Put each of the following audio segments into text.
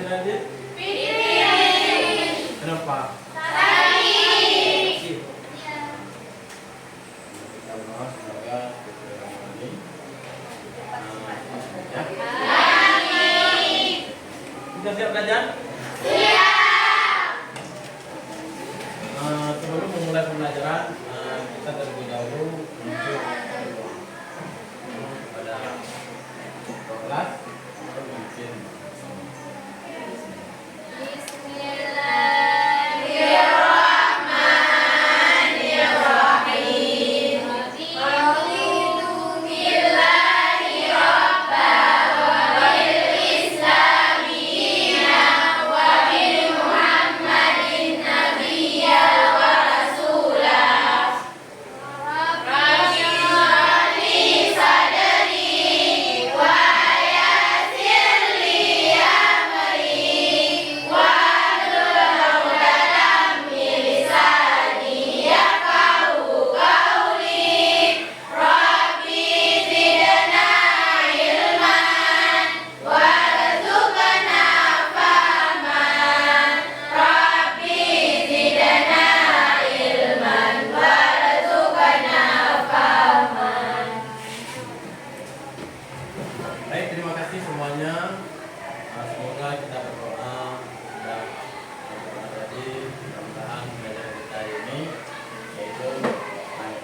Nadine? Kenapa? Tadi. Semoga ini ya. Sudah siap belajar? Sebelum memulai pembelajaran, kita terlebih dahulu untuk pada kelas mungkin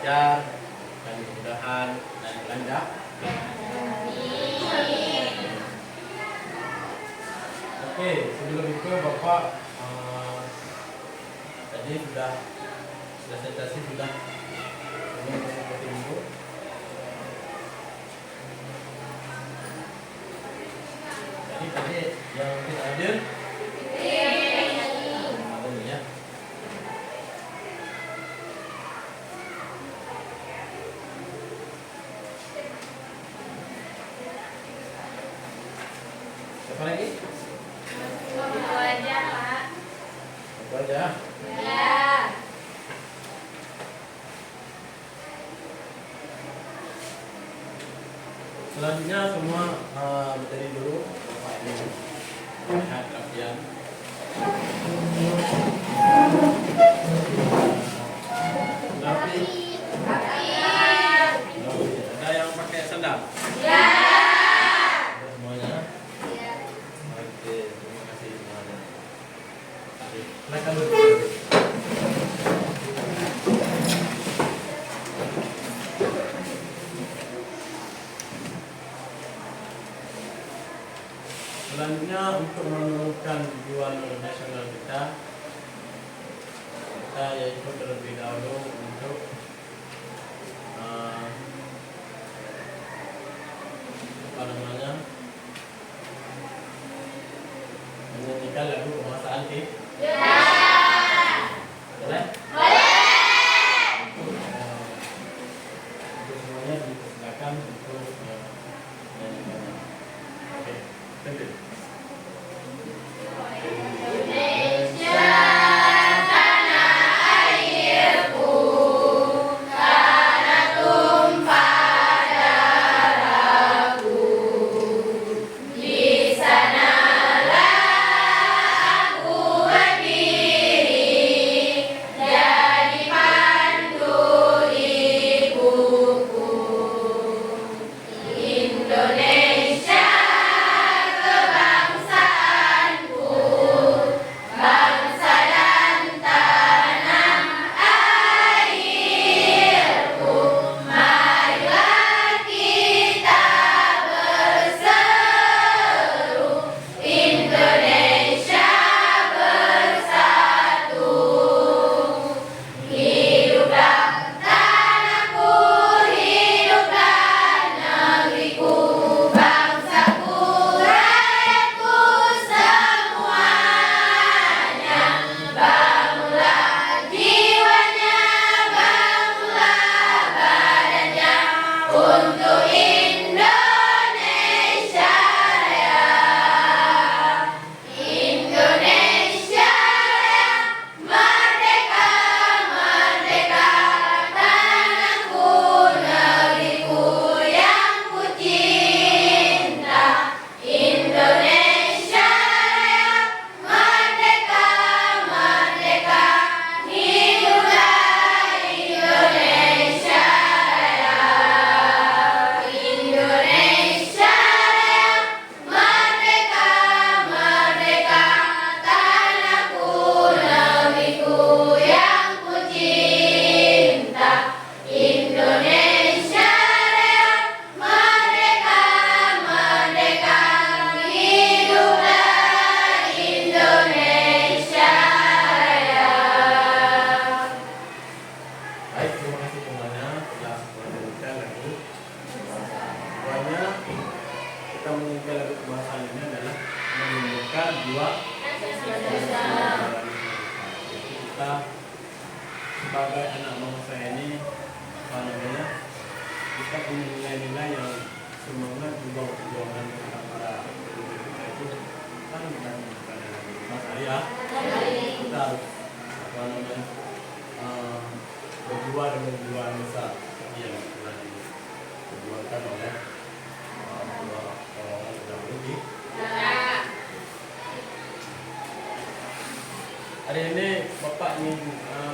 dan kemudahan dan lancar. Oke, sebelum itu Bapak tadi sudah presentasi sudah ini seperti itu. Jadi tadi yang kita hadir ya. Apa lagi? Itu aja, Pak. Itu aja. Ya. Selanjutnya semua berdiri dulu. Bapak ini lihat latihan. Tapi ada yang pakai sandal? Ya. Semuanya? Ya. Oke, terima kasih semuanya. Silakan dulu. Selanjutnya untuk menurunkan tujuan nasional kita yaitu terlebih dahulu untuk apa namanya menyanyikan lagu kebangsaan kita. Ya. Boleh? Boleh. Untuk semuanya dipersilakan untuk menyanyikannya. Oke, thank you. Di sanalah aku berdiri. mereka jiwa jadi kita sebagai anak bangsa ini apa namanya, kita punya nilai-nilai yang semangat juga perjuangan para penduduk kita itu kan bukan mas saya, kita harus apa namanya berjuang dengan jiwa yang besar yang telah diperjuangkan oleh orang terdahulu di hari ini. Bapak ingin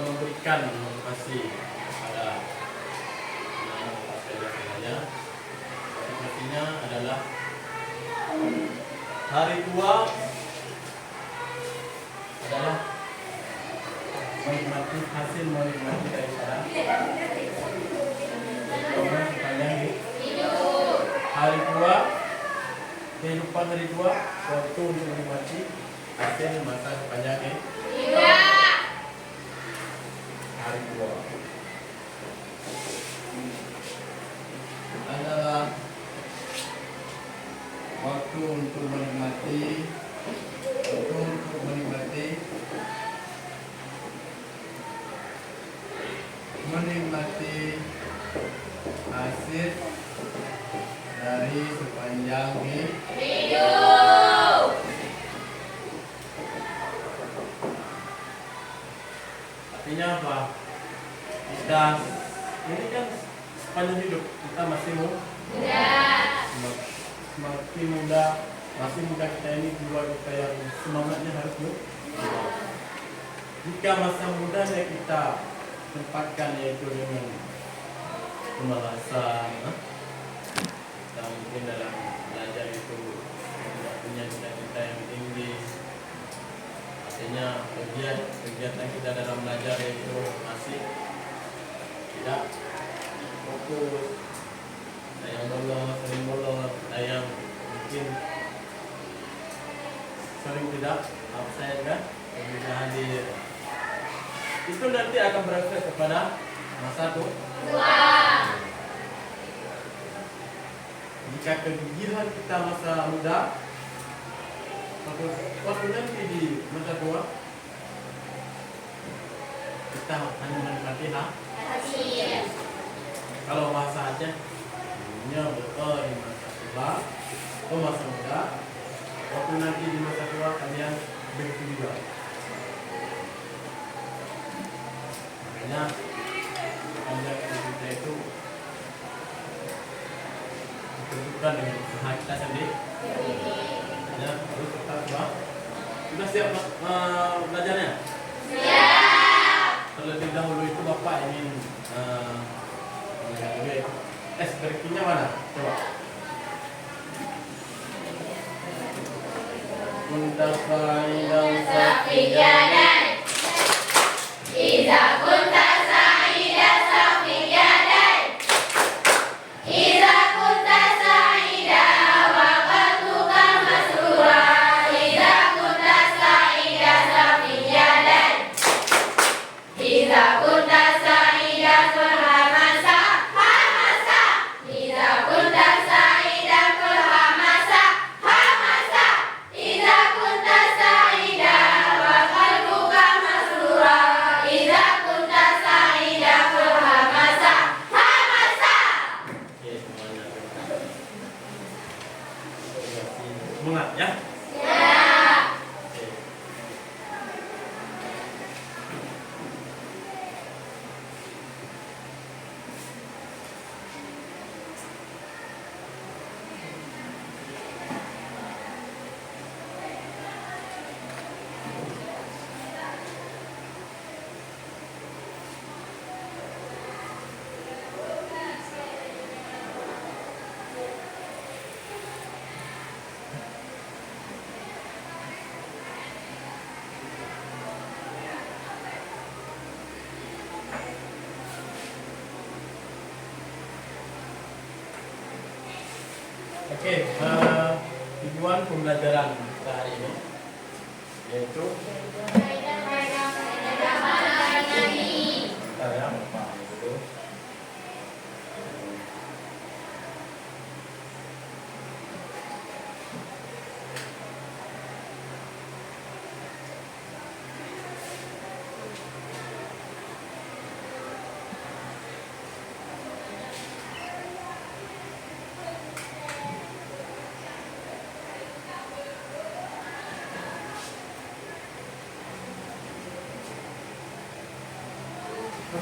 memberikan motivasi kepada anak-anak saya. Motivasinya adalah hari tua adalah menikmati hasil menikmati daripada sepanjang hidup. Hari tua, kehidupan hari tua, waktu untuk menikmati hasil masa sepanjang hidup. Hari tua adalah waktu untuk menikmati hasil dari sepanjang hidup. Artinya apa? Kita ini kan sepanjang hidup kita masih semakin muda, masih muda kita ini jiwa kita yang semangatnya harus jika masa mudanya kita tempatkan yaitu dengan pemalasan, kita mungkin dalam belajar itu tidak punya cita-cita yang tinggi, artinya kegiatan kita dalam belajar itu masih tidak fokus, sering bolos, yang mungkin sering tidak absen kan, tidak hadir. Itu nanti akan berefek kepada masa tua. Jika kegigihan kita masa muda, waktu nanti di masa tua kita hanya menikmati hasil. Kalau masa aja punya betul di masa tua atau masa muda, waktu nanti di masa tua kalian begitu juga. Makanya panjang kita itu ditentukan dengan usaha kita sendiri. Ya, harus tetap bang. Sudah siap belajarnya? Siap. Terlebih dahulu itu Bapak ingin melihat dulu SPRQ-nya mana? Coba. Kunta fa'idan safiyadan Iza kunta sa'idan safiyadan Iza kunta sa'idan wa qalbuka masrura Iza kunta sa'idan safiyadan Iza kunta sa'idan hamasa hamasa Iza kunta sa'idan hamasa hamasa Iza kunta sa'idan wa qalbuka masrura Iza kunta sa'idan hamasa hamasa. Oke, semuanya. Semangat ya. Oke, tujuan pembelajaran kita hari ini yaitu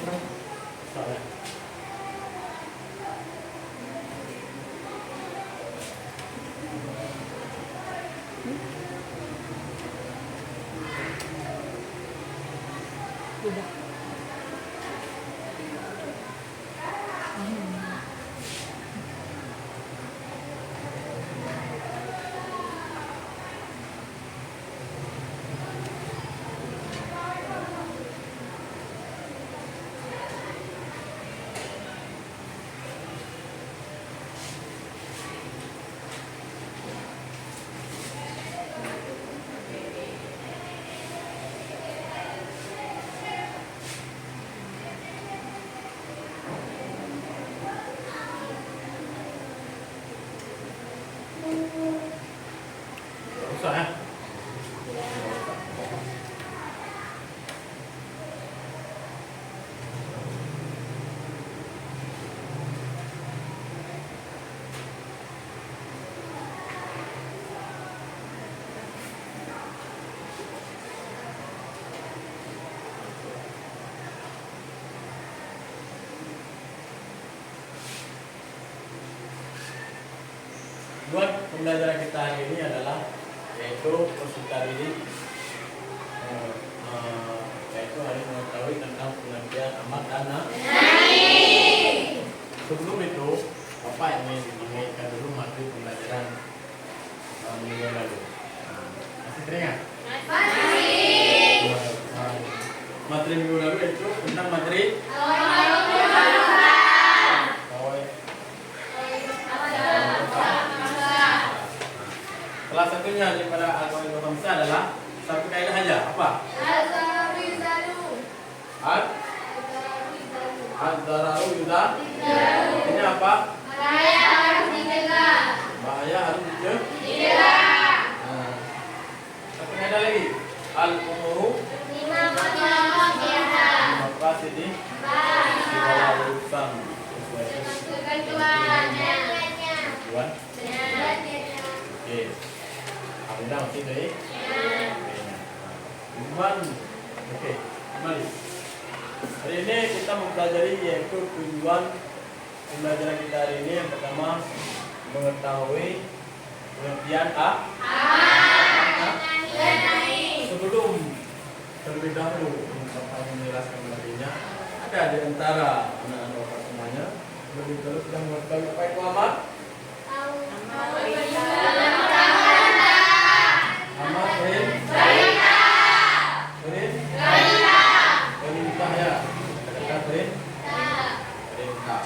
Soalnya. Udah. Usah ya. Buat pembelajaran kita hari ini adalah yaitu peserta didik yaitu harus mengetahui tentang pengertian amat dana. Sebelum itu, Bapak ingin mengingatkan dulu materi pembelajaran minggu lalu. Masih teringat? Materi minggu lalu itu tentang materi salah satunya daripada alkohol bangsa adalah satu kaidah aja. Apa? Ad-dararu yuda. Ini apa? Bahaya harus dicegah. Satu kaidah lagi. Al-umuru maqasidi segala urusan sesuai tujuan. Oke. Ada masih dari? Oke, kembali. Hari ini kita mempelajari yaitu tujuan pembelajaran kita hari ini. Yang pertama, mengetahui pengertian sebelum terlebih dahulu Bapak menjelaskan pengertiannya. Ada di antara anak-anak Bapak semuanya lebih dulu sudah mengetahui apa itu amat? Perintah ya. Kata perintah.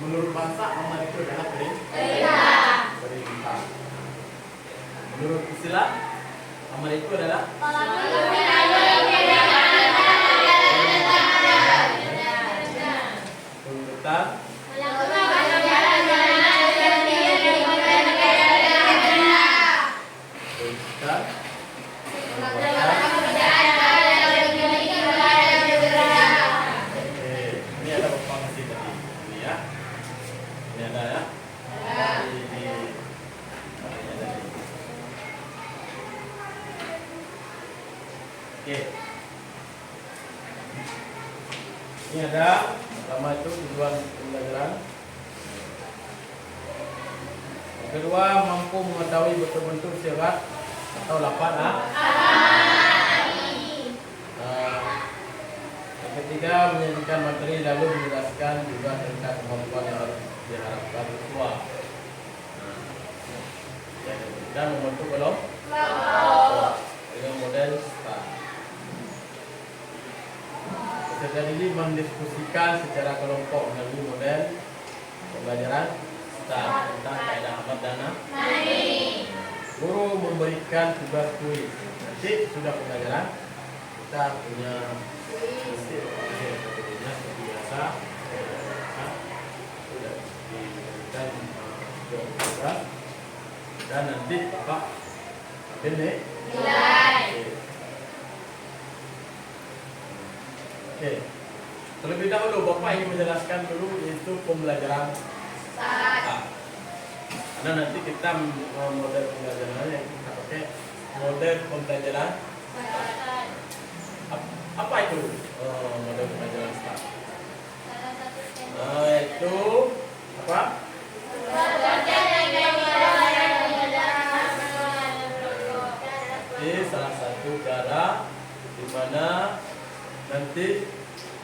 Menurut bahasa amat itu adalah perintah. Menurut istilah amat itu adalah tuntutan. Oke. Ini ada pertama itu tujuan pembelajaran. Yang kedua, mampu mengetahui bentuk-bentuk syarat atau lafaz yang ketiga, menyajikan materi lalu menjelaskan juga tentang kemampuan yang harus diharapkan siswa. Yang ketiga, membentuk kelompok dengan model STAR. Peserta didik mendiskusikan secara kelompok melalui model pembelajaran STAR tentang kaidah amat dana. Guru memberikan tugas kuis. Nanti sudah pembelajaran kita punya sepertinya seperti biasa sudah diberikan tugas dan nanti Bapak nilai. Oke. Terlebih dahulu Bapak ingin menjelaskan dulu yaitu pembelajaran STAR. Karena nanti kita model pembelajarannya kita pakai model pembelajaran Apa itu? Model pembelajaran start. Salah satu teknik. Itu apa? Ini salah satu cara di mana nanti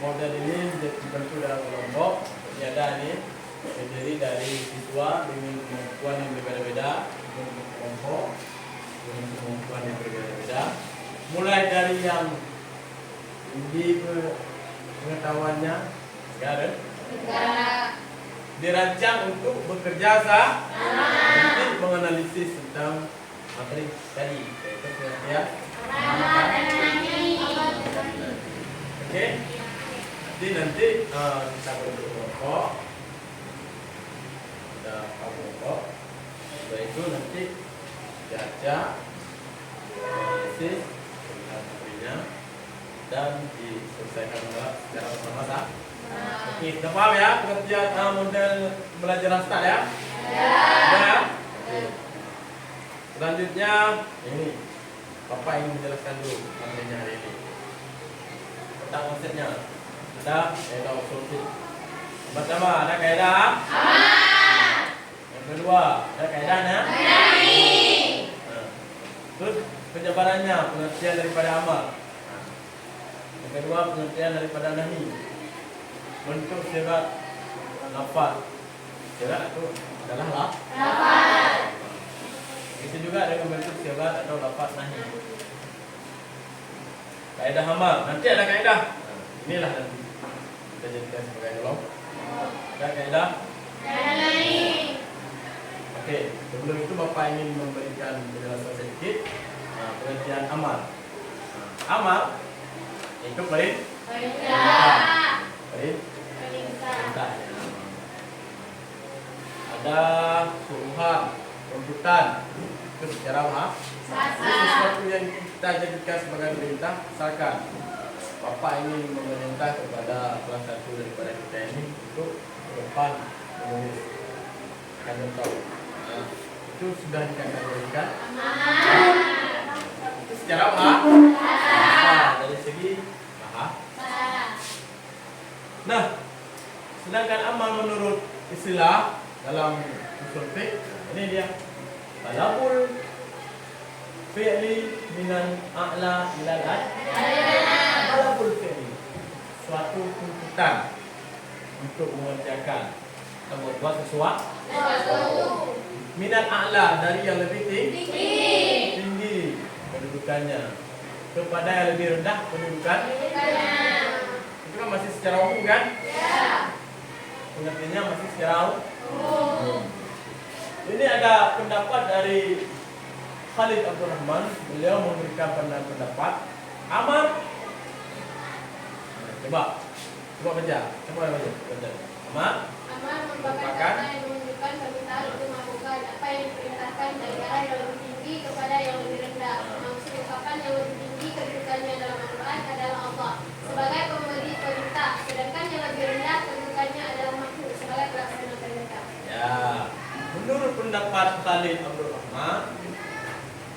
model ini dibentuk dalam kelompok. Ini ada nih, terdiri dari siswa dengan kemampuan yang berbeda-beda, bentuk kelompok dengan kemampuan yang berbeda-beda. Mulai dari yang tinggi pengetahuannya, sekarang dirancang untuk bekerja sama untuk menganalisis tentang materi tadi, yaitu pengertian. Oke, jadi nanti kita bentuk kelompok, kita kelompok, setelah itu nanti baca, analisis tentang materinya, dan diselesaikan secara bersama-sama. Oke, kita paham ya pengertian model belajar start ya? Ya. Oke. Selanjutnya ini Bapak ingin menjelaskan dulu materinya hari ini tentang konsepnya. Ada kaidah usul fiqh. Pertama ada kaidah yang kedua ada kaidahnya. Terus penjabarannya, pengertian daripada amal. Yang kedua pengertian daripada nahi. Bentuk syarat lafaz. Syarat itu adalah lafaz. Itu juga dengan bentuk syarat atau lafaz nahi. Kaidah amal. Nanti ada kaidah. Inilah nanti kita jadikan sebagai kelompok. Ada kaidah. Oke, sebelum itu Bapak ingin memberikan penjelasan sedikit pengertian amal. Amal itu perintah. Ada suruhan, tuntutan, itu secara apa? Sesuatu yang kita jadikan sebagai perintah, misalkan Bapak ingin memerintah kepada salah satu daripada kita ini untuk ke depan menulis contoh. Itu sudah dikategorikan itu secara apa? Dari segi nah, sedangkan amal menurut istilah dalam usul fiqh ini dia talabul fi'li minan a'la ilal talabul fi'li, suatu tuntutan untuk mengerjakan atau membuat sesuatu minan a'la, dari yang lebih tinggi kedudukannya kepada yang lebih rendah kedudukan. Itu kan masih secara umum kan? Ya. Pengertiannya masih secara umum. Ini ada pendapat dari Khalid Abdul Rahman. Beliau memberikan pendapat amal. Coba baca. Amal merupakan kata yang menunjukkan permintaan untuk melakukan apa yang diperintahkan dari arah yang lebih tinggi kepada yang lebih rendah. Maksud ungkapan yang lebih tinggi kedudukannya dalam Al-Quran adalah Allah sebagai pemberi perintah, sedangkan yang lebih rendah kedudukannya adalah makhluk sebagai pelaksana perintah. Ya, menurut pendapat Khalid Abdul Rahman,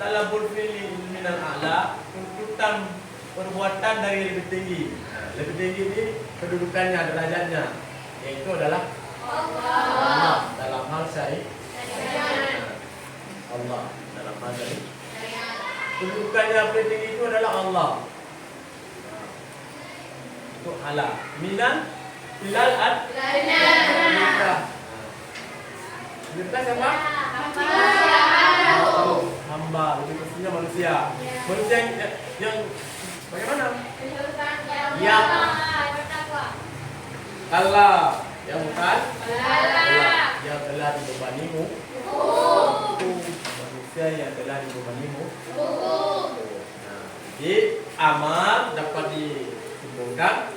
talabul fi'li minal a'la, tuntutan perbuatan dari lebih tinggi. Nah, lebih tinggi ini kedudukannya, derajatnya, yaitu adalah Allah dalam hal syari'. Allah dalam hal syari'. Kedudukannya lebih tinggi itu adalah Allah. Itu ala minan ilal ad perintah siapa? Hamba, lebih pastinya manusia. Manusia yang bagaimana? Yang Allah, yang bukan Allah, yang telah dibebanimu. Manusia yang telah dibebanimu. Nah, jadi amal dapat disimpulkan.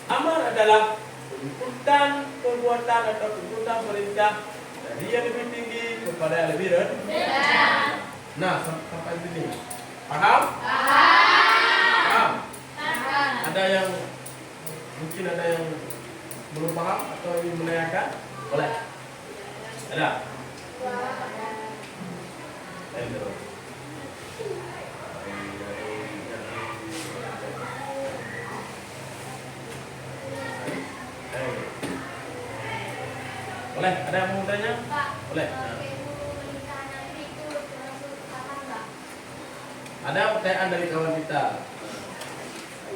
Amal adalah tuntutan perbuatan atau tuntutan perintah dari yang lebih tinggi kepada yang lebih rendah. Nah, sampai sini paham? Paham? Ada yang mungkin ada yang belum paham atau ingin menanyakan? Boleh. Ada? Ayo terus. Boleh? Ada yang mau tanya? Pak, Boleh. ibu menikah nanti itu termasuk kapan, Pak? Ada pertanyaan dari kawan kita.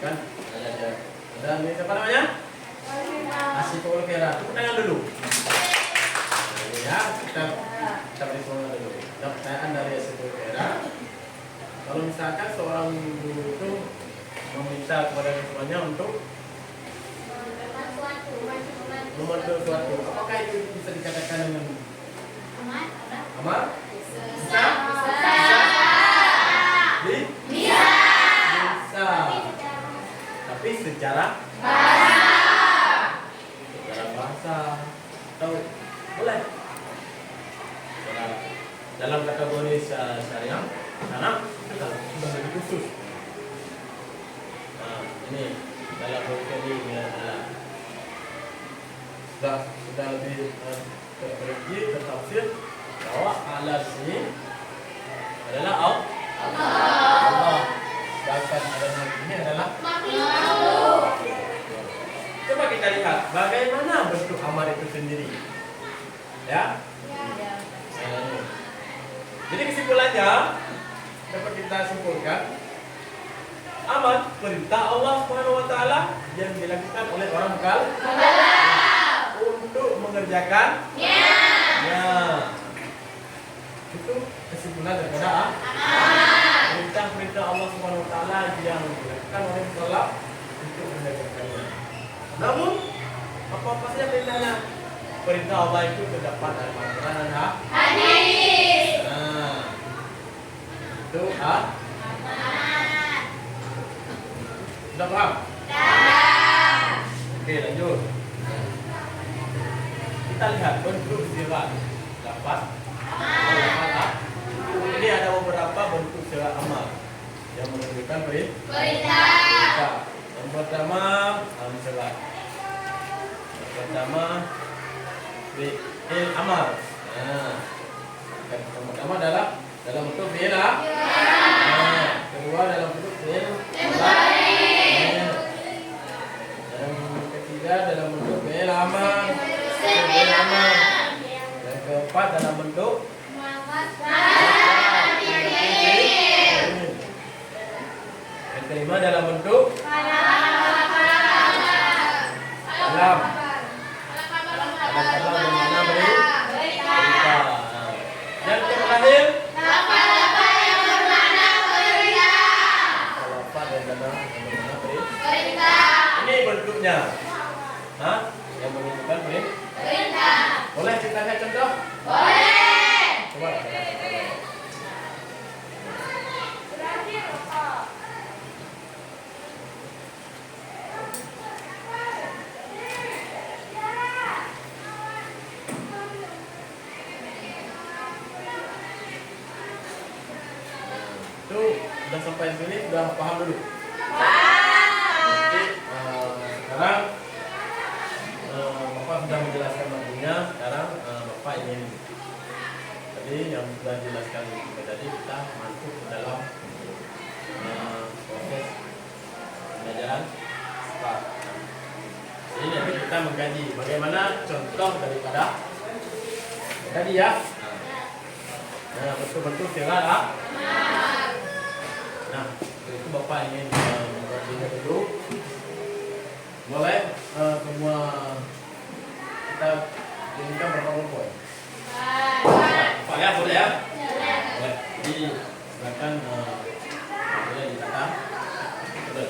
Kan? Ada ini siapa namanya? Asif Olvera. Tepuk tangan dulu. Nah, ini ya, kita beri semangat dulu. Ada pertanyaan dari Asif Olvera. Kalau misalkan seorang guru itu meminta kepada siswanya untuk membantu suatu, apakah itu bisa dikatakan dengan amal? Bisa? Bisa. Tapi secara bahasa atau boleh dalam kategori syariah karena sudah lebih khusus. Nah, ini dalam kategori sudah lebih terperinci tertafsir bahwa Allah ini adalah Allah. Sedangkan adanya ini adalah makhluk. Coba kita lihat bagaimana bentuk amar itu sendiri. Ya. Jadi kesimpulannya dapat kita simpulkan amar perintah Allah Subhanahu wa taala yang dilakukan oleh orang untuk mengerjakannya. Itu kesimpulan daripada perintah Allah Subhanahu wa taala yang dilakukan oleh mukallaf untuk mengerjakannya. Namun apa saja perintahnya? Perintah Allah itu terdapat dalam Al-Quran dan hadis. Itu sudah paham? Oke, lanjut. Kita lihat bentuk sifat dapat. Ini ada beberapa bentuk sifat amal yang menunjukkan perintah. Yang pertama, sifat. Yang pertama, fi'il amal. Yang pertama adalah dalam bentuk fi'il. Kedua dalam bentuk fi'il. Yang ketiga dalam bentuk fi'il amal. Yang keempat dalam bentuk yang kelima dalam bentuk alam. Ada kalam yang mana berita. Yang terakhir lafaz yang bermakna berita. Ini bentuknya. Yang menunjukkan perintah. Boleh kita lihat contoh? Boleh. Coba. Itu sudah sampai sini sudah paham dulu. Jadi sekarang Bapak sudah menjelaskan materinya. Sekarang Bapak ingin tadi yang sudah dijelaskan tadi kita masuk ke dalam proses pembelajaran start. Jadi nanti kita mengkaji bagaimana contoh daripada tadi ya. Nah, bentuk-bentuk sifat Nah, itu Bapak ingin mengkajinya dulu. Boleh semua kita inginkan berapa kelompok? Pak ya, boleh ya? Boleh. Jadi silakan boleh dikata. Boleh.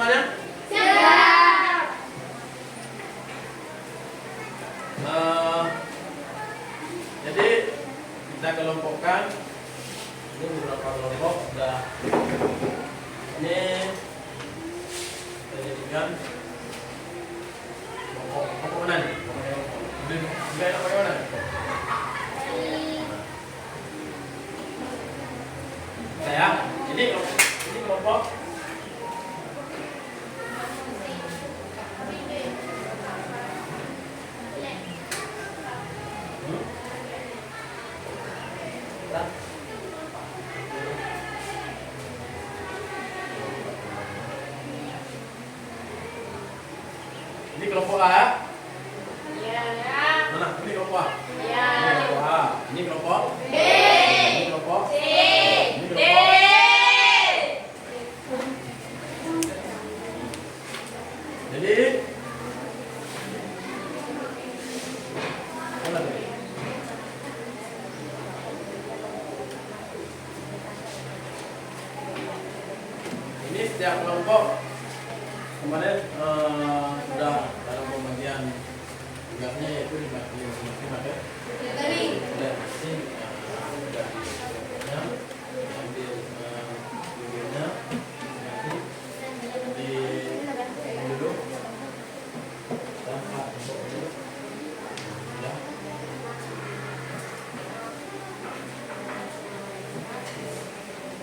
semuanya? Siap. Jadi kita kelompokkan ini beberapa kelompok sudah. Ini kita jadikan kelompok mana nih? Sudah enak pakai mana? Saya ini kelompok ini kelompok A. Ya. Mana? Ini kelompok A. Ya. Ini kelompok A. Ini kelompok B. Ini kelompok C. Ini D. kelompok. Jadi mana tuh? Ini setiap kelompok kemarin sudah dalam pembagian tugasnya yaitu dibagi masing-masing ada Tadi. sudah masing sudah diambil videonya di dulu dan Pak untuk dulu ya.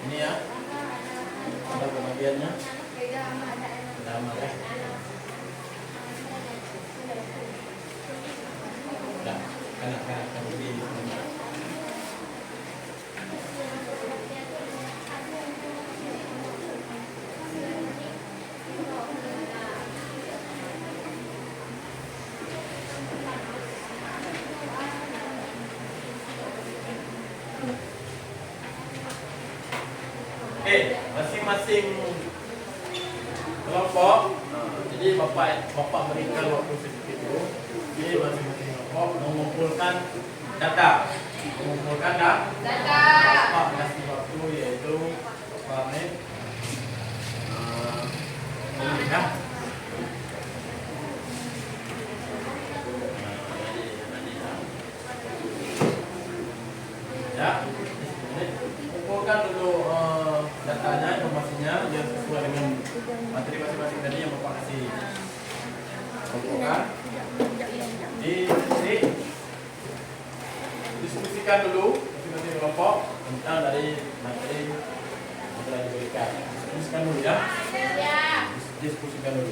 Ini ya ada pembagiannya sudah aman ya. Sudah kanak-kanak di masing-masing kelompok. Jadi bapak berikan waktu sedikit dulu. Jadi masing-masing kelompok mengumpulkan data. Data. Bapak kasih waktu yaitu Pak Ahmed. Ini ya. Ya, kumpulkan dulu datanya, informasinya biar sesuai dengan materi masing-masing tadi yang Bapak kasih. Kumpulkan. Diskusikan dulu masing-masing kelompok tentang dari materi yang telah diberikan. Diskusikan dulu ya. Ya. Diskusikan dulu.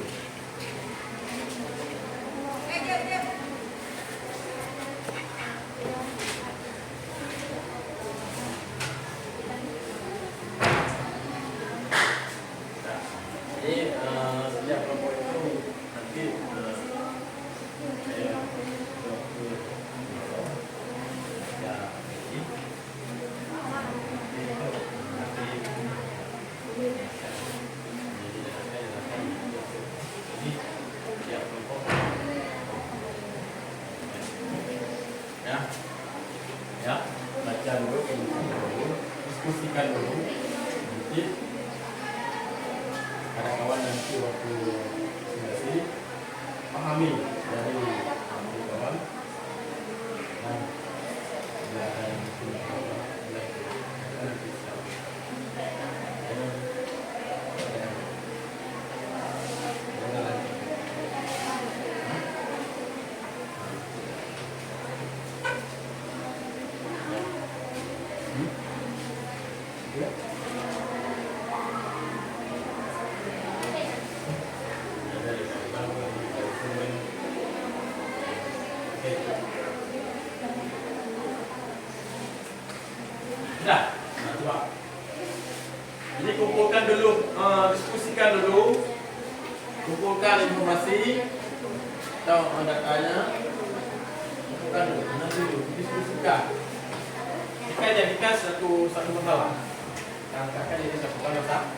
Jadi setiap kelompok itu nanti saya waktu ya ini setiap kelompok ya ya baca dulu diskusikan dulu nanti ada kawan nanti waktu diskusi pahami dari kawan dan bila ada yang sudah nanti Sudah, nah, coba. Jadi kumpulkan dulu, diskusikan dulu, kumpulkan informasi atau datanya, kumpulkan dulu, nanti dulu, diskusikan. Kita jadikan satu masalah. Kakak jadi satu masalah.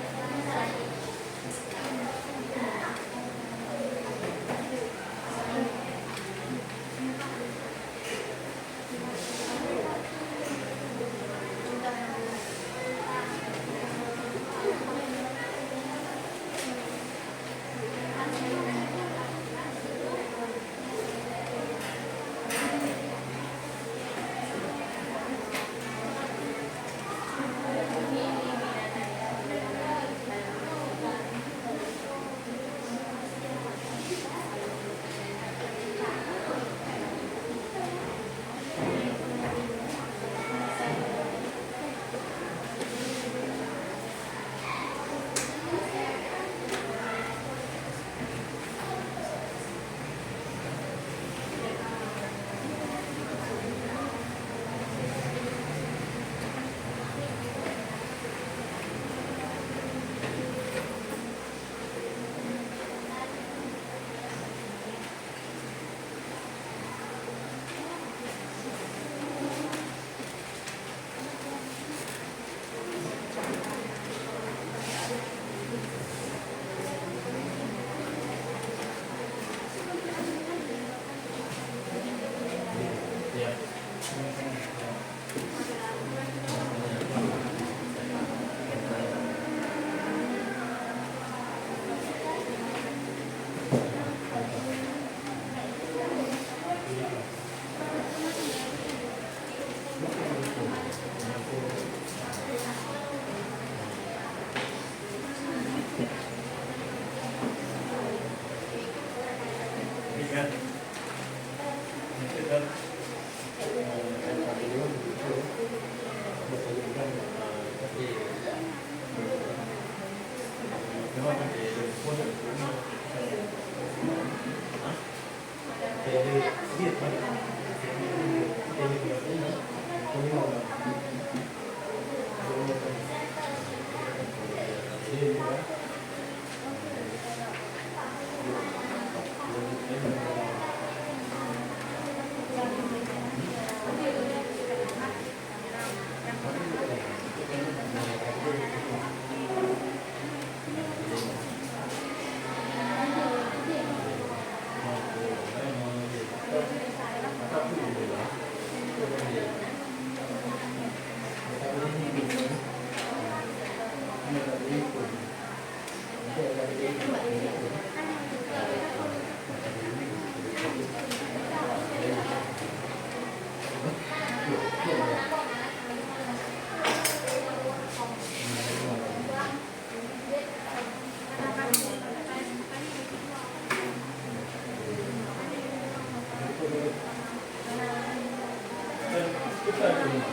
Kita di rumah.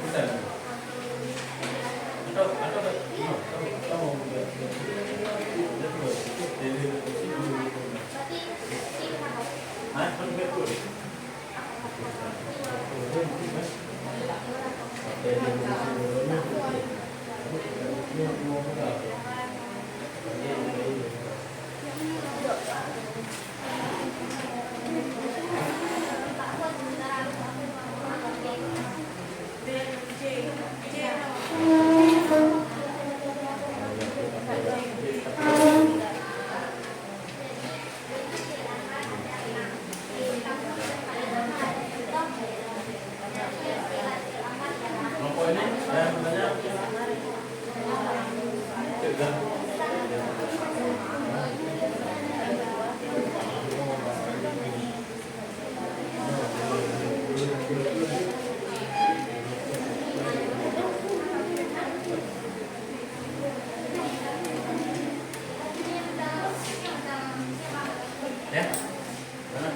Kita di rumah. Atau kamu udah Hah? Kan betul. Kelompok ini saya sebenarnya tidak. Ya. Mana?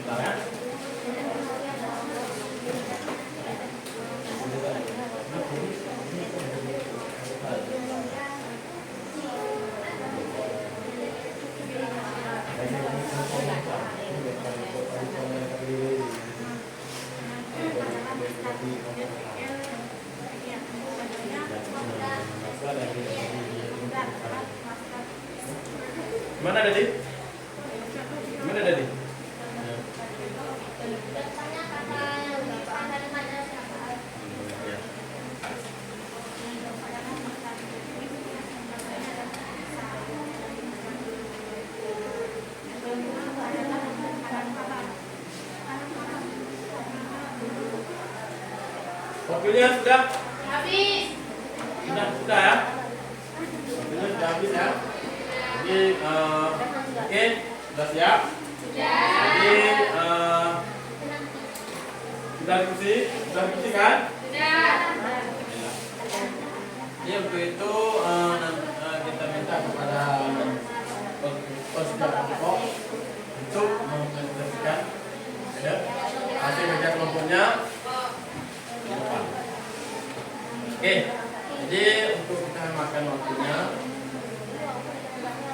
Bentar ya. Mana Dadi? Mana Dadi? Ya. Waktunya sudah? Habis. Sudah ya? Waktunya sudah habis ya? Jadi, oke, sudah siap? Jadi, sudah diskusi kan? Jadi untuk itu kita minta kepada peserta kelompok untuk mempresentasikan hasil kerja kelompoknya di depan. Oke, jadi untuk kita makan waktunya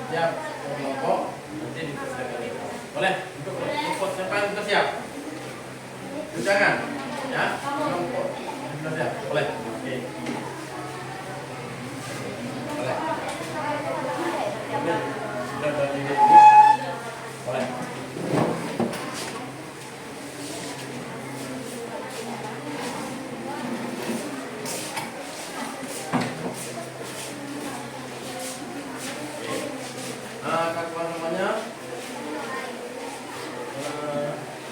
siap kelompok nanti dipersilakan. Boleh untuk kelompok siapa yang sudah siap? Jangan ya kelompok sudah siap. Boleh. Oke. Boleh. Sudah berdiri. Boleh. Apa namanya?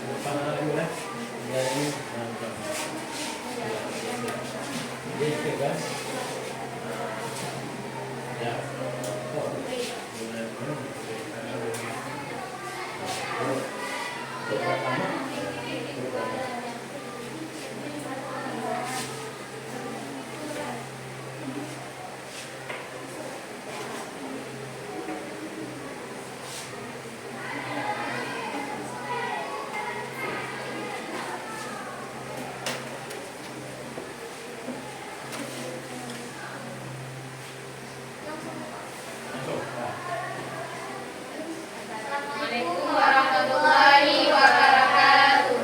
Depan lagi boleh. Jadi, ini kan? Ya. Assalamualaikum warahmatullahi wabarakatuh.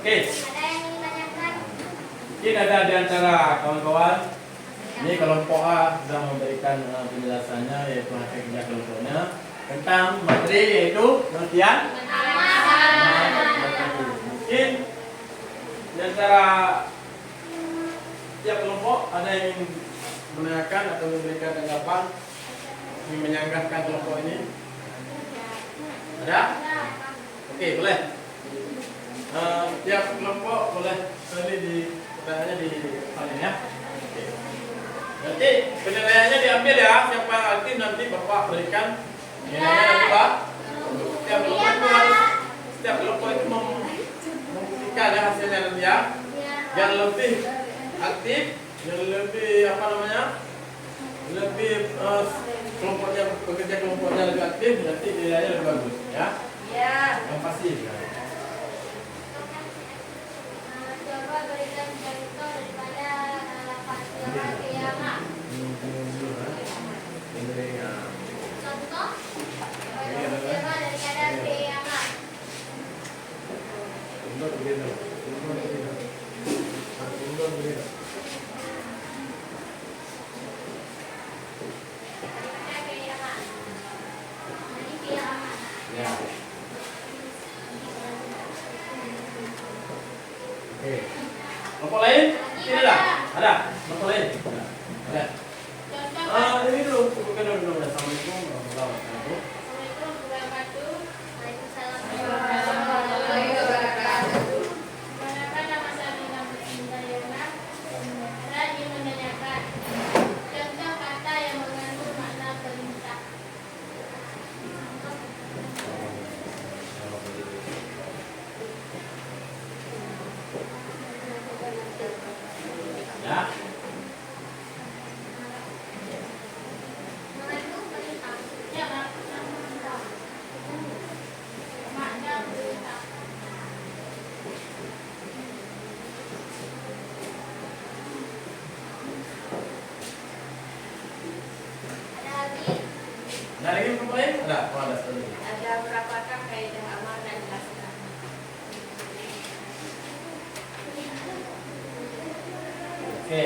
Oke. Ada yang ingin ditanyakan? Mungkin ada di antara kawan-kawan. Ini kelompok A sudah memberikan penjelasannya, yaitu hasil kerja kelompoknya tentang materi, yaitu pengertian. Mungkin di antara tiap kelompok ada yang ingin menanyakan atau memberikan tanggapan, ingin menyanggahkan kelompok ini. Ada? Oke, boleh. Tiap kelompok boleh sekali di pertanyaannya di salin ya. Oke. Nanti penilaiannya diambil ya. Siapa yang aktif nanti Bapak berikan nilainya nanti Pak. Setiap kelompok itu membuktikan ya hasilnya nanti ya. Yang lebih aktif, yang lebih apa namanya, lebih kelompoknya, pekerja kelompoknya lebih aktif, nanti nilainya lebih bagus ya. Yang pasti. Coba berikan contoh daripada peristiwa kiamat. Contoh peristiwa daripada kiamat. Kiamat. Ini kiamat. Ya. Oke. Kelompok lain? Tidak ada. Ada. Kelompok lain? Ada. Contoh Ini dulu. Bukan dulu. Assalamualaikum warahmatullahi wabarakatuh. Assalamualaikum warahmatullahi wabarakatuh. Waalaikumsalam warahmatullahi wabarakatuh. Perkenalkan, nama saya Nina Mutindayana. Saya ingin menanyakan contoh kata yang mengandung makna perintah. Ya. Mengandung perintah. Ya, makna perintah. Makna perintah. Ada lagi? Ada lagi kelompok lain? Ada. Oh, ada sekali. Ada berapakah kaidah amal dan jelaskan? Oke.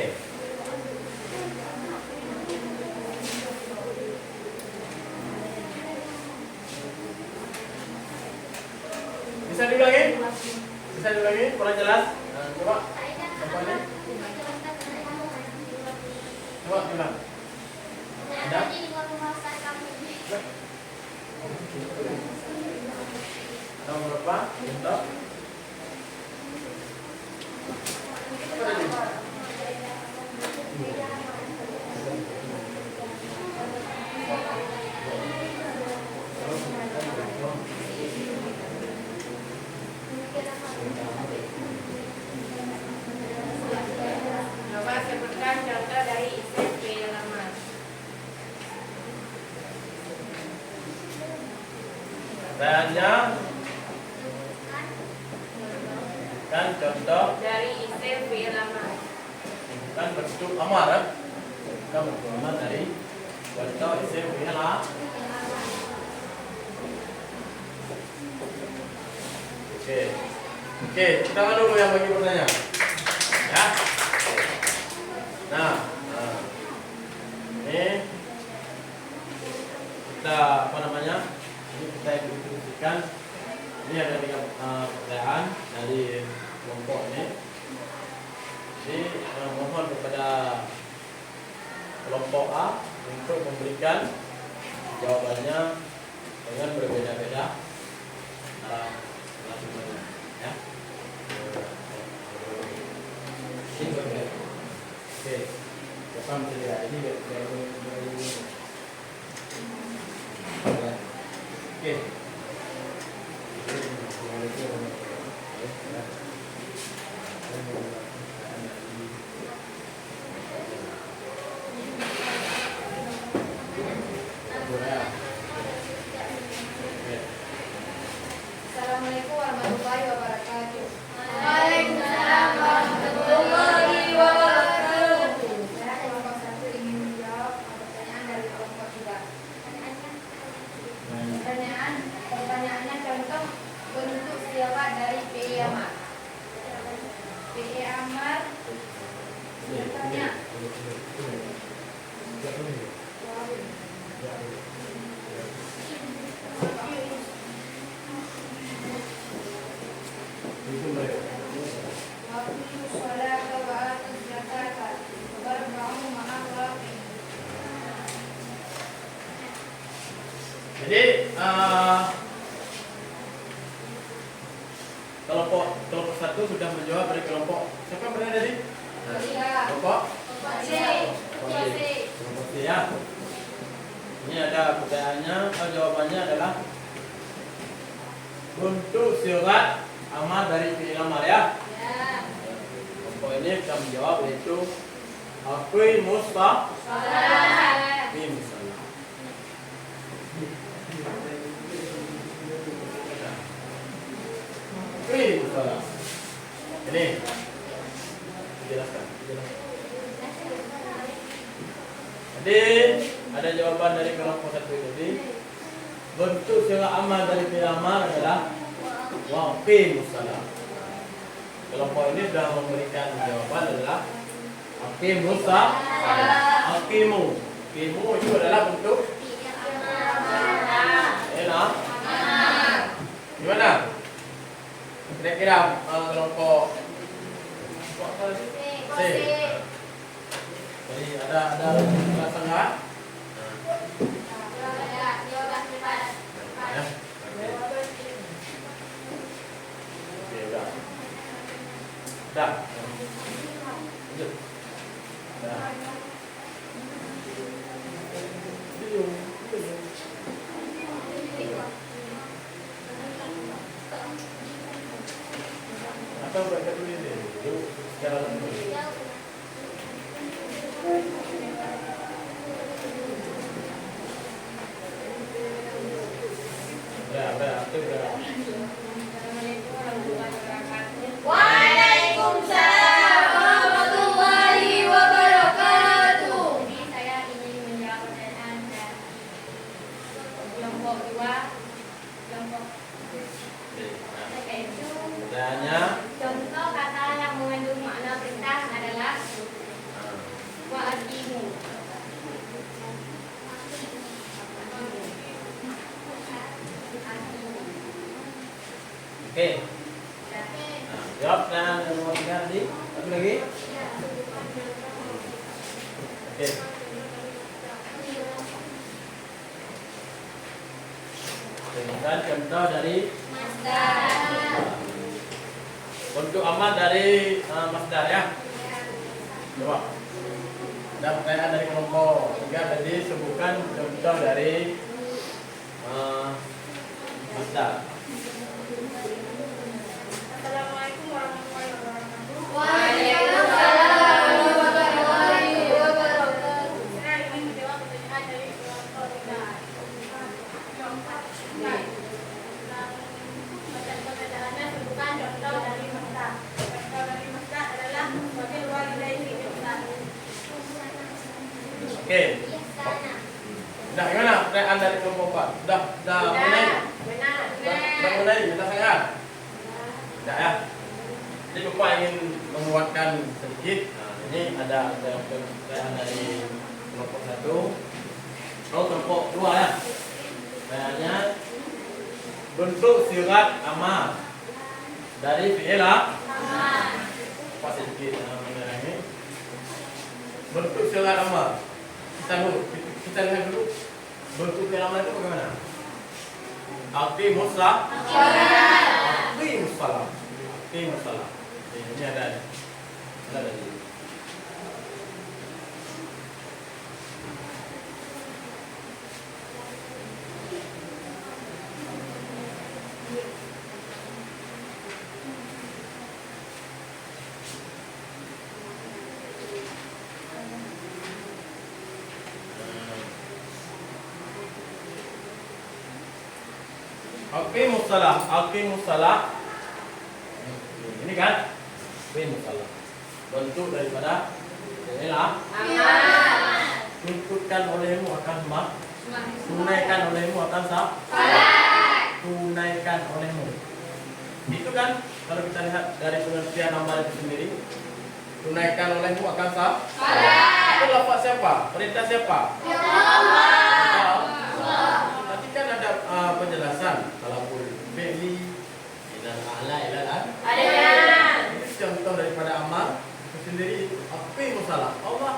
Bisa diulangi? Bisa diulangi? Kurang jelas? Coba. Apa ini? Coba ulang. Ada? Nomor berapa? Contoh. Apa tadi? Coba sebutkan contoh dari isim fi'il amar. Tanya kan contoh Dari isim fi'il amar. kan bentuk amar kan? Kan bentuk amar dari contoh isim fi'il amar. Oke, kita kan dulu yang bagi pertanyaan. Ya. Nah, ini kita apa namanya? Ini kita diskusikan. Ini ada 3 pertanyaan dari kelompok ini. Jadi mohon kepada kelompok A untuk memberikan jawabannya dengan berbeda-beda. Ya. Oke, siapa yang tidak ini oke. Assalamualaikum warahmatullahi wabarakatuh. Waalaikumsalam warahmatullahi wabarakatuh. Saya kelompok 1 ingin menjawab pertanyaan dari kelompok 3. Pertanyaannya contoh bentuk siapa dari fi'il amar. Amar. Contohnya. Itu mereka. Waqimus sholata wa atuz zakata warka'u ma'ar raki'in. Jadi kelompok satu sudah menjawab dari kelompok siapa yang berada tadi? Kelompok C. kelompok C ya. Ini ada pertanyaannya, jawabannya adalah untuk surat amal dari fi'il amar ya. Ya. Kelompok ini kita menjawab yaitu aqimus Sholat. misalnya. Misalnya. Ini jelaskan. Jadi ada jawaban dari kelompok satu tadi. Bentuk surat amal dari fi'il amar adalah waqimus shalah. Kelompok ini sudah memberikan jawaban adalah aqimus shalah. Aqimu itu adalah bentuk enak. Gimana? Kira-kira kelompok C. Jadi ada rasa enggak? Ya. Oke, udah. Udah. Lanjut. Udah. Atau baca dulu ini dulu secara langsung. Waalaikumsalam warahmatullahi wabarakatuh. Jadi saya ingin menjawab pertanyaan dari kelompok 2, kelompok yaitu Pertanyaannya contoh kata yang mengandung makna perintah adalah wa'aqimu. oke. Nah, jawab pertanyaan yang nomor 3 tadi. Satu lagi. Oke. Berikan contoh dari Masdar. bentuk amal dari masdar ya. Coba. Ada pertanyaan dari kelompok 3 tadi, sebutkan contoh dari masdar. Assalamualaikum warahmatullahi wabarakatuh. Waalaikumsalam warahmatullahi wabarakatuh. Saya ingin menjawab pertanyaan dari kelompok 3. Pertanyaannya sebutkan contoh dari masdar. Contoh dari masdar adalah wabil walidayni ihsan. Oke. Udah gimana pertanyaan dari kelompok 4? Udah mulai? Benar. Udah mulai kita saya. Udah ya. Jadi Bapak ingin menguatkan sedikit. Nah, ini ada pertanyaan dari kelompok 1. Oh, kelompok 2 ya. Pertanyaannya bentuk surat amal dari fi'il apa sedikit mengenai bentuk surat amal. Kita lihat dulu bentuk fi'il amal itu bagaimana? Aqimus shalah. Aqimus shalah. Aqimus shalah. Ini ada di. Aqimus shalah. Ini kan aqimus shalah. Bentuk daripada inilah tunaikan olehmu akan tunaikan olehmu akan tunaikan olehmu. Itu kan kalau kita lihat dari pengertian amal itu sendiri, tunaikan olehmu akan sah. Itu lafaz siapa? Perintah siapa? Nanti kan ada penjelasan kalau fi'li ilal a'la ilal ad. Ini contoh daripada amal itu sendiri. Apa yang masalah? Allah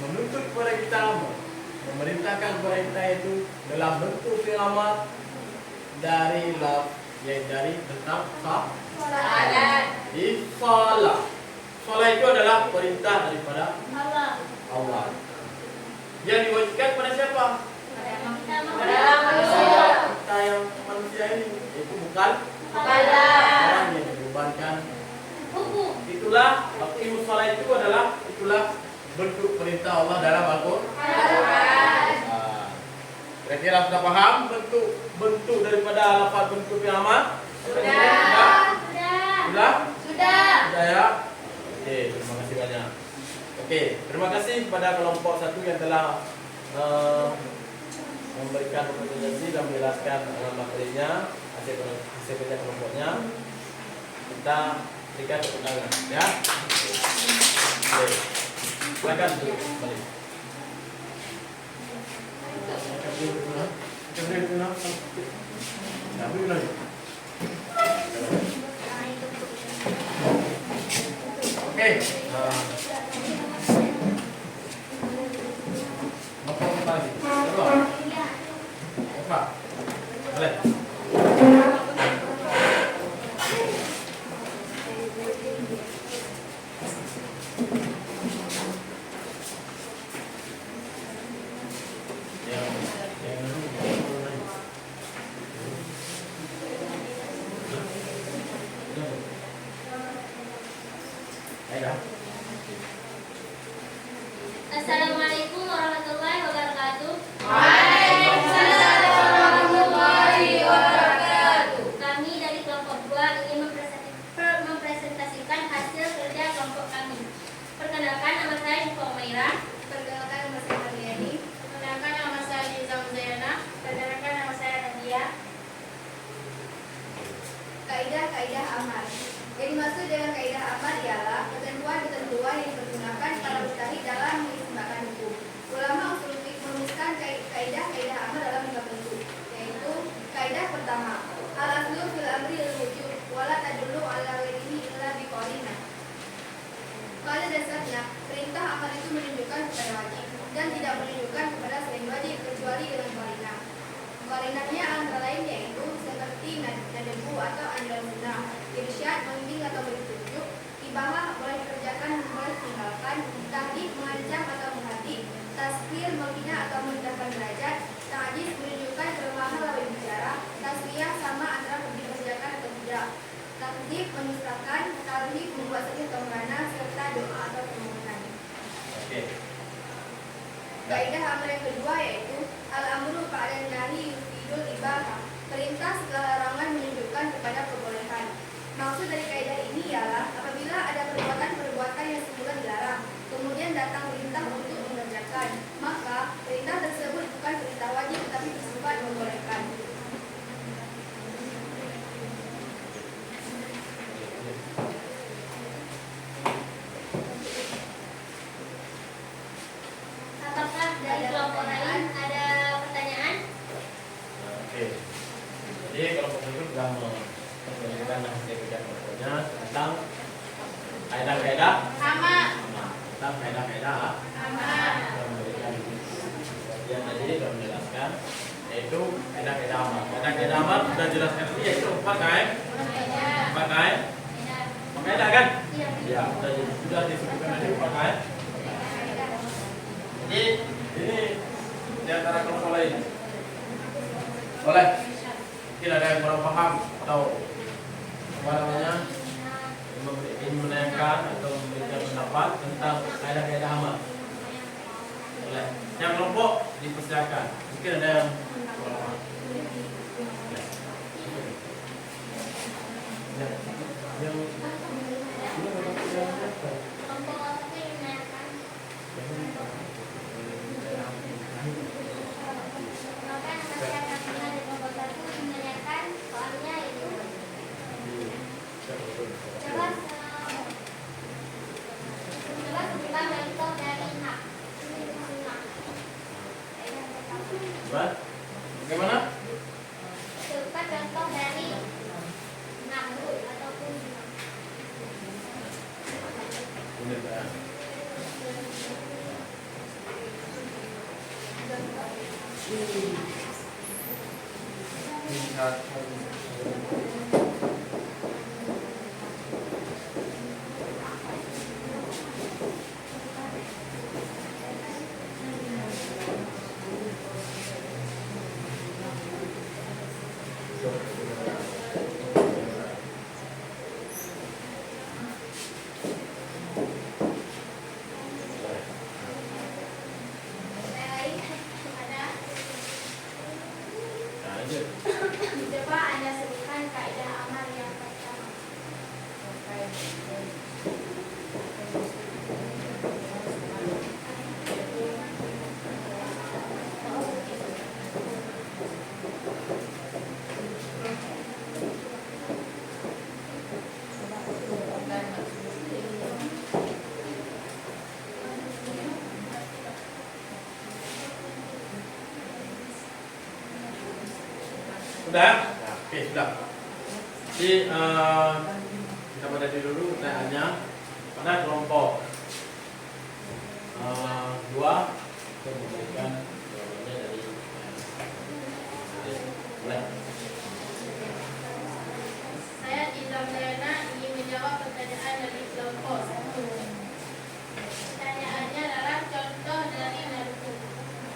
menuntut kepada kita, memerintahkan kepada kita itu dalam bentuk fi'il amal dari lafaz yaitu dari tentang salat. Salat itu adalah perintah daripada Allah. Yang diwajibkan kepada siapa? Kita yang manusia ini. Itu bukan orang yang dibebankan. Itulah aqimus salat itu itulah bentuk perintah Allah dalam Al-Qur'an. Kira-kira sudah paham bentuk daripada lafaz bentuk fi'il amal? Sudah ya? Oke, terima kasih banyak. Oke, terima kasih kepada kelompok 1 yang telah memberikan presentasi dan menjelaskan materinya, hasil kerja kelompoknya. Kita berikan tepuk tangan ya. Oke. Silakan balik. Oke. Apa lagi? Apa? Boleh. Assalamualaikum warahmatullahi wabarakatuh. Kami dari kelompok 2 ingin mempresentasikan hasil kerja kelompok kami. Perkenalkan, nama saya Syifa Umairah. Perkenalkan, nama saya Marliani. Perkenalkan, nama saya Liza Muzayana. Perkenalkan, nama saya Nadia. Kaidah amal. Yang dimaksud dengan kaidah amal ialah ketentuan-ketentuan yang dipergunakan para mujtahid dalam mengistimbakan hukum. Ulama usul fiqh merumuskan kaidah amal dalam 3 bentuk, yaitu kaidah pertama, al-aslu fil amri al-wujub wala tadullu ala ghairihi illa biqarinah. Pada dasarnya, perintah amal itu menunjukkan kepada wajib dan tidak menunjukkan kepada selain wajib kecuali dengan qarinah. Qarinahnya antara lain yaitu seperti nadbu atau anjuran sunnah, irsyad, membimbing atau bertunjuk, ibahah, boleh dikerjakan, boleh ditinggalkan, tahdid, mengancam atau menghati, tasfir, menghina atau merendahkan derajat, ta'jiz, menunjukkan kelemahan lawan bicara, taswiyah, sama antara dikerjakan atau tidak, takdzib, mendustakan, talhib, membuat sedih atau merana, serta doa atau permohonan. Oke. Kaidah amal yang kedua yaitu al-amru ba'da nahi yufidul ibahah. Perintah setelah larangan menunjukkan kepada kebolehan. Maksud dari kaidah ini ialah apabila ada perbuatan yang semula dilarang, kemudian datang perintah untuk mengerjakan, maka perintah tersebut bukan perintah wajib tetapi bersifat membolehkan. Apakah dari kelompok lain ada pertanyaan? Oke. Jadi kelompok itu sudah menunjukkan hasil kerja kelompoknya tentang kaidah-kaidah tentang kaidah-kaidah sudah memberikan bagian tadi sudah menjelaskan yaitu kaidah-kaidah amal. Kaidah-kaidah amal sudah jelaskan tadi yaitu pakai kaidah kan? Iya. Sudah disebutkan tadi pakai. Jadi ini di antara kelompok lain. Boleh? Mungkin ada yang kurang paham atau apa namanya ingin menanyakan atau memberikan pendapat tentang kaidah-kaidah amal. Boleh. Yang kelompok dipersilakan. Mungkin ada yang kurang paham. Yang tingkat Coba Anda sebutkan kaidah amal yang pertama. Sudah? Ya, oke, sudah. Jadi kita pada dulu pertanyaannya pada kelompok 2 kita memberikan jawabannya dari mulai. Saya Ilham Dayana ingin menjawab pertanyaan dari kelompok 1. Pertanyaannya adalah contoh dari nadku.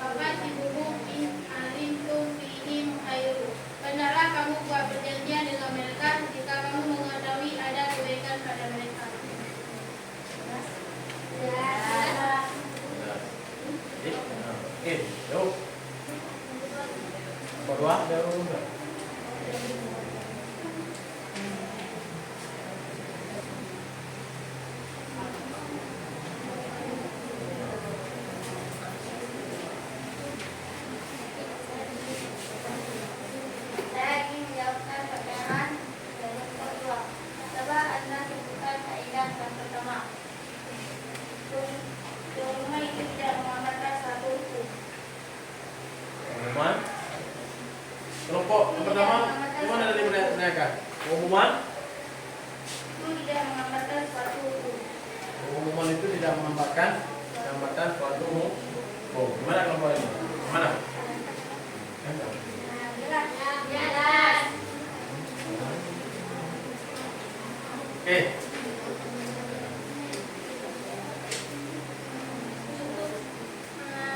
Apa tibuhu in alimtum fihim khairu. Benarlah kamu buat perjanjian dengan mereka jika kamu mengetahui ada kebaikan pada mereka. Oke, yuk. Kelompok 2 ada enggak? Saya ingin menjawabkan pertanyaan dari kelompok 2. Coba Anda sebutkan kaidah yang pertama. Rumah itu tidak mengamalkan satu hukum. Pengumuman. Kelompok yang pertama, gimana tadi menanyakan? Pengumuman. Itu tidak mengamalkan suatu hukum. Pengumuman itu tidak menambahkan suatu hukum. Gimana kelompok ini? Mana? Jelas. Oke.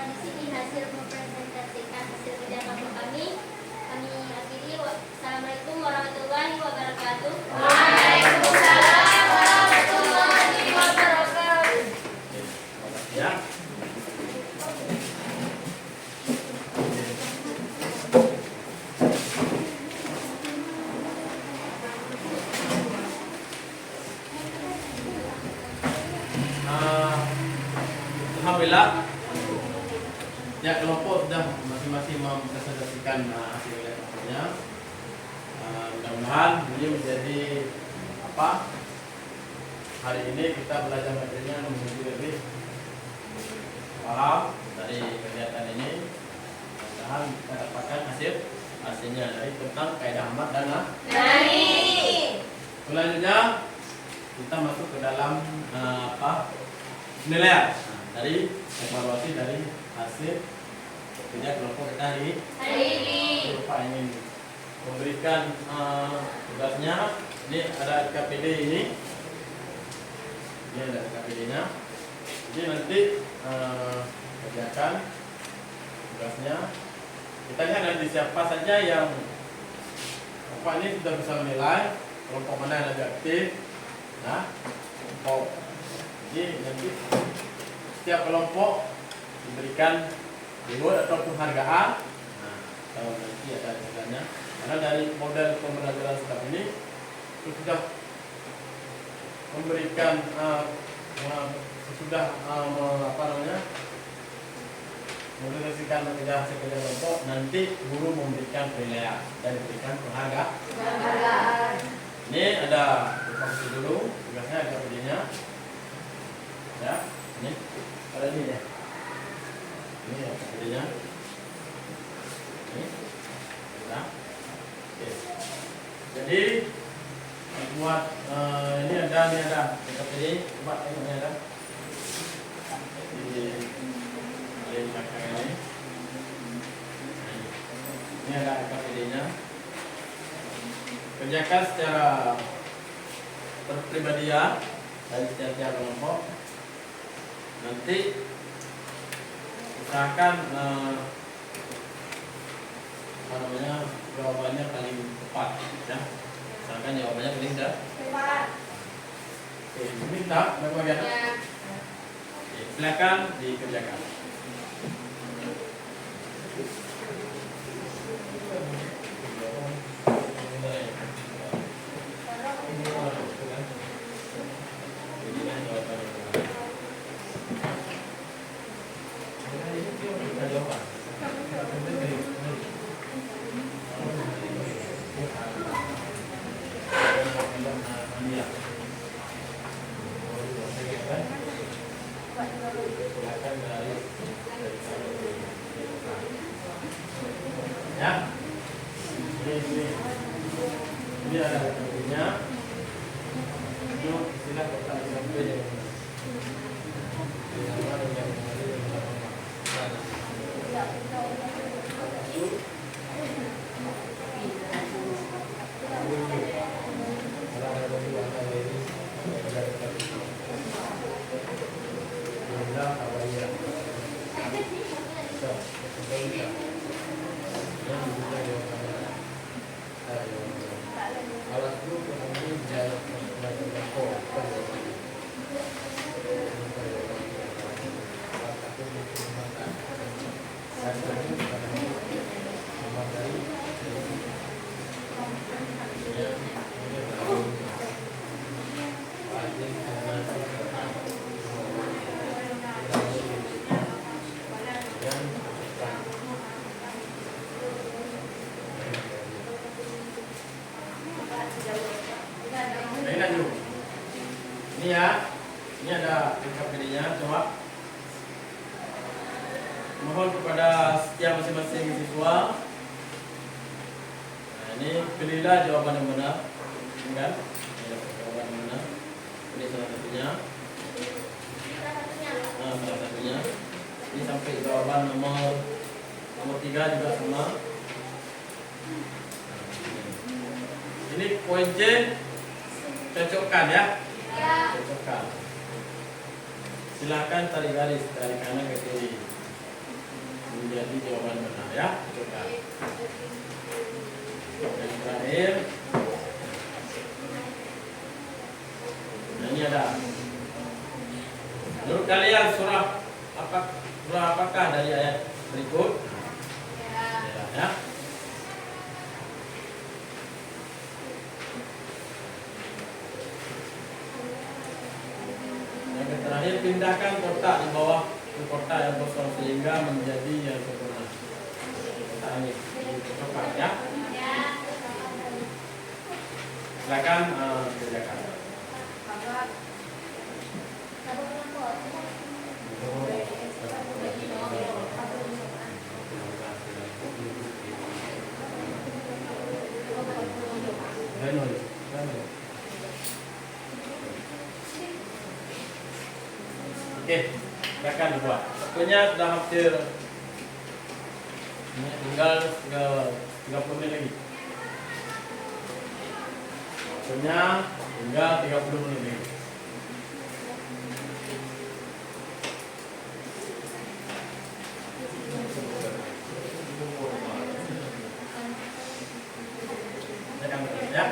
Di sini hasil mempresentasikan hasil kerja kelompok kami. Kami akhiri. Assalamualaikum warahmatullahi wabarakatuh. Waalaikumsalam warahmatullahi wabarakatuh. Ya. Alhamdulillah, ya kelompok sudah masing-masing mempresentasikan hasil kelompoknya. Mudah-mudahan ini menjadi apa? Hari ini kita belajar materinya menjadi lebih paham dari kegiatan ini. Mudah-mudahan kita dapatkan hasilnya dari tentang kaidah amal dan nahi. Selanjutnya kita masuk ke dalam penilaian dari evaluasi dari hasil kerja kelompok kita hari ini. Lupa ingin memberikan tugasnya. Ini ada KPD ini ada KPD-nya. Jadi nanti kerjakan tugasnya. Kita lihat nanti siapa saja yang kelompok ini sudah bisa menilai kelompok mana yang lebih aktif. Nah, kelompok. Jadi nanti setiap kelompok diberikan reward atau penghargaan. Nah, kalau nanti ada hasilnya. Karena dari model pembelajaran sekarang ini itu sudah memberikan sudah menghasilkan hasil kerja kelompok. Nanti guru memberikan penilaian dan diberikan penghargaan. Ini ada fokus dulu tugasnya ada videonya. Ya, ini ada ini ya. Ini ya videonya. Ini. Nah. Oke. Jadi buat ini ada ini coba ini ada. Ini belakang ini. Ini ada KPD-nya. kerjakan secara terpribadi ya, dari setiap kelompok. Nanti usahakan jawabannya paling tepat ya. Usahakan jawabannya paling tepat. Oke, minta bagian. Ya. Oke, silakan dikerjakan. Ya, ini ada bukunya. Itu istilah kota SMP yang ini ya, ini ada PKPD-nya. Coba mohon kepada setiap masing-masing siswa. Nah, ini pilihlah jawaban yang benar, kan? Ini jawaban yang benar. Ini salah satunya. Nah, salah satunya. Ini sampai jawaban nomor 3 juga sama. Ini poin C, cocokkan ya. Cocokkan. Silakan tarik garis dari kanan ke kiri menjadi jawaban benar ya. Cocokkan. Yang terakhir, nah ini ada. Menurut kalian surah apakah dari ayat berikut? Ya. Terakhir, pindahkan kotak di bawah ke kotak yang kosong sehingga menjadi yang sempurna. Kotak ini kotak ya. Silakan kerjakan. Oke, silakan dibuat. Waktunya sudah hampir, tinggal 30 menit lagi. Waktunya tinggal 30 menit lagi. Silakan bergerak ya.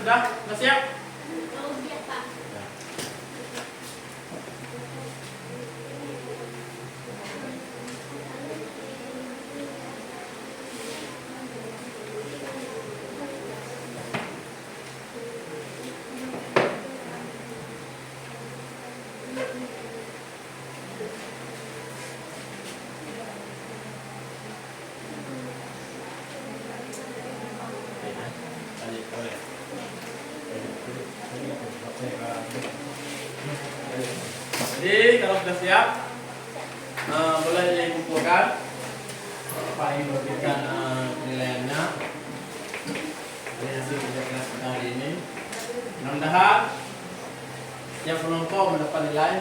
sudah? Sudah siap? Oh, siap, Pak. Jadi kalau sudah siap, boleh dikumpulkan. Pak ingin memberikan penilaiannya dari hasil kerja keras kita hari ini. Mudah-mudahan yang penonton mendapat nilai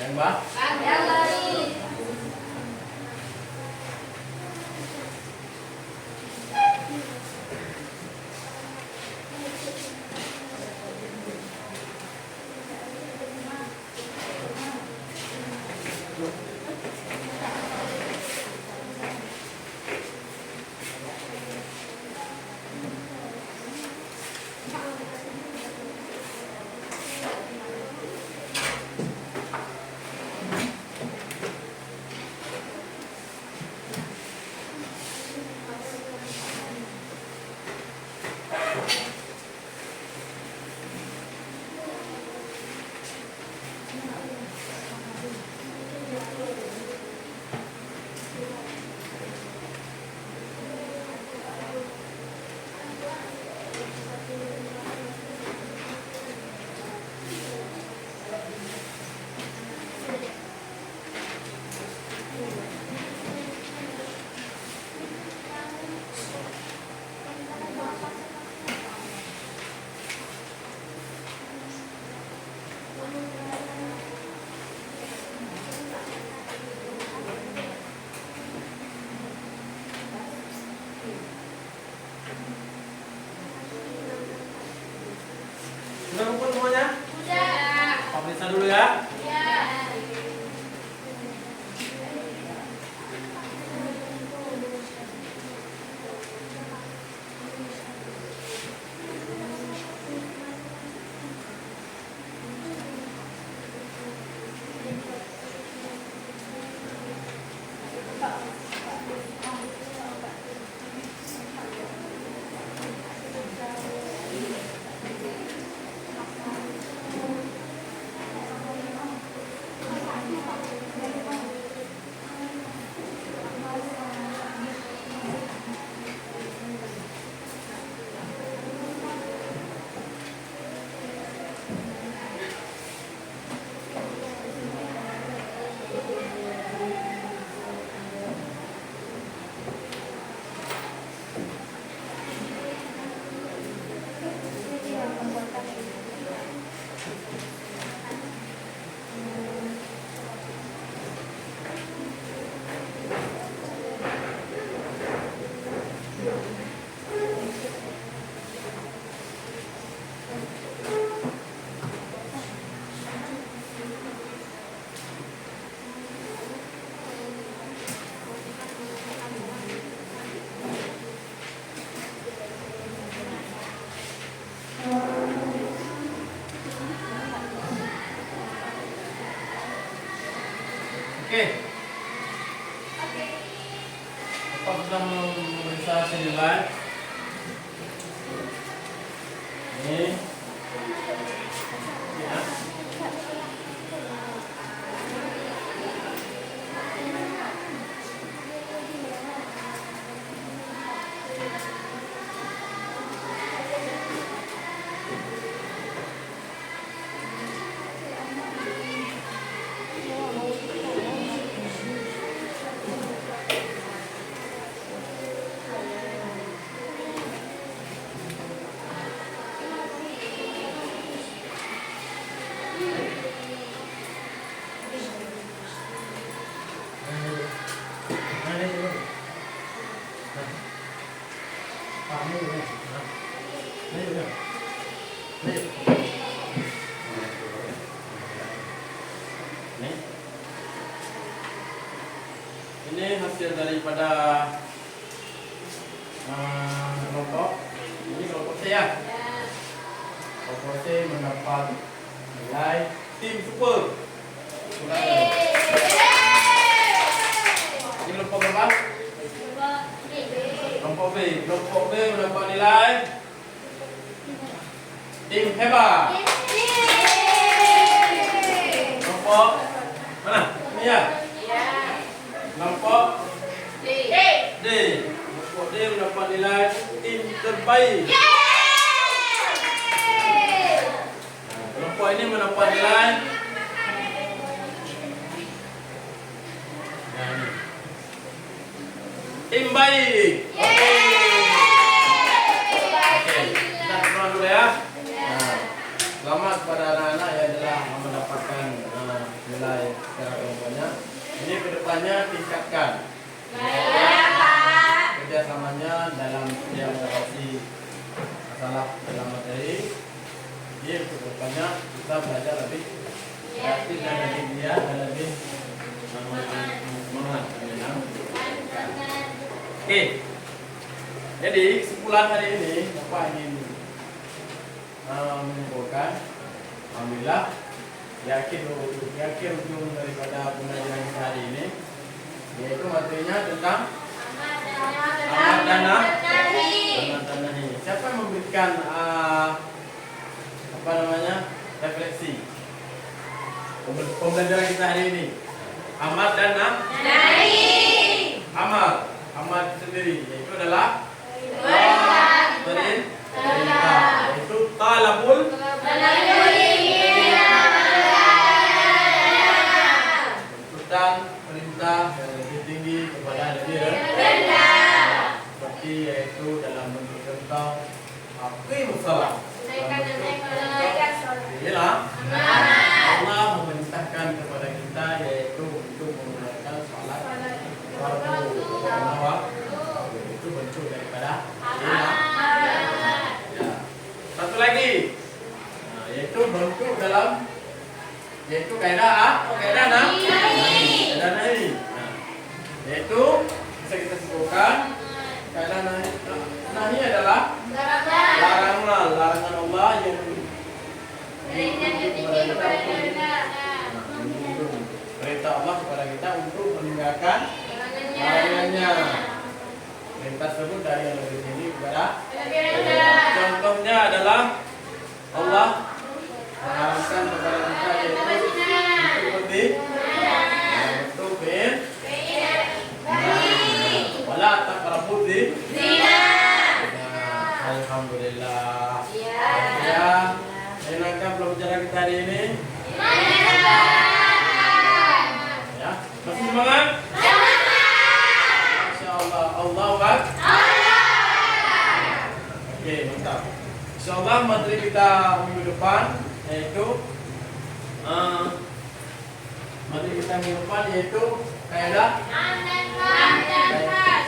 yang baik. Sudah kumpul semuanya? Sudah. Pak periksa dulu ya. Ya. Oke. Bapak sudah memeriksa hasil nilai. Ini. Ya. Ini hasil daripada kelompok. Ini kelompok saya. Ya. Jose mendapat nilai tim super. Ini kelompok berapa? Kelompok B. Kelompok B mendapat nilai tim hebat. Kelompok mana? Ini ya. Kelompok D. Kelompok D mendapat nilai tim terbaik. Kelompok ini mendapat nilai tim baik. Oke, kita keluar dulu ya. Selamat kepada anak-anak yang telah mendapatkan nilai secara kelompoknya. Ini kedepannya tingkatkan kerjasamanya dalam setiap mengatasi masalah dalam materi. Jadi kedepannya kita belajar lebih kreatif dan lebih giat dan lebih semangat. Oke, jadi kesimpulan hari ini Bapak ingin menyimpulkan, alhamdulillah yakin ujung daripada pengajaran kita hari ini yaitu materinya tentang amat dan nahi. Siapa yang memberikan refleksi pembelajaran kita hari ini? Amat dan nahi. Amat sendiri yaitu adalah perintah, yaitu talabul tuntutan perintah yang lebih tinggi kepada lebih rendah, seperti yaitu dalam bentuk contoh aqimus shalah. Inilah Allah memerintahkan kepada kita yaitu untuk menunaikan salat fardu itu bentuk daripada iman. Ya. Satu lagi, yaitu bentuk dalam yaitu kaidah nahi. Yaitu bisa kita sebutkan kaidah nahi adalah larangan Allah yang perintah Allah kepada kita untuk meninggalkan larangannya. Perintah tersebut dari yang lebih tinggi kepada contohnya adalah Allah mengharapkan kepada kita yaitu untuk lebih untuk wala taqrabuz zina. Alhamdulillah. Ya, enaknya pelajaran kita hari ini. Ya, masih semangat? Insyaallah Allahu Akbar. Oke, mantap. Insyaallah materi kita minggu depan yaitu kaidah am dan khas.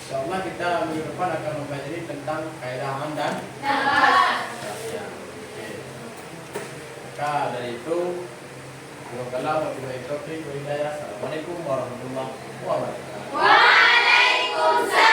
Insyaallah kita minggu depan akan mempelajari tentang kaidah am dan khas. Ya. Oke. Maka dari itu, Assalamualaikum warahmatullahi wabarakatuh. Waalaikumsalam.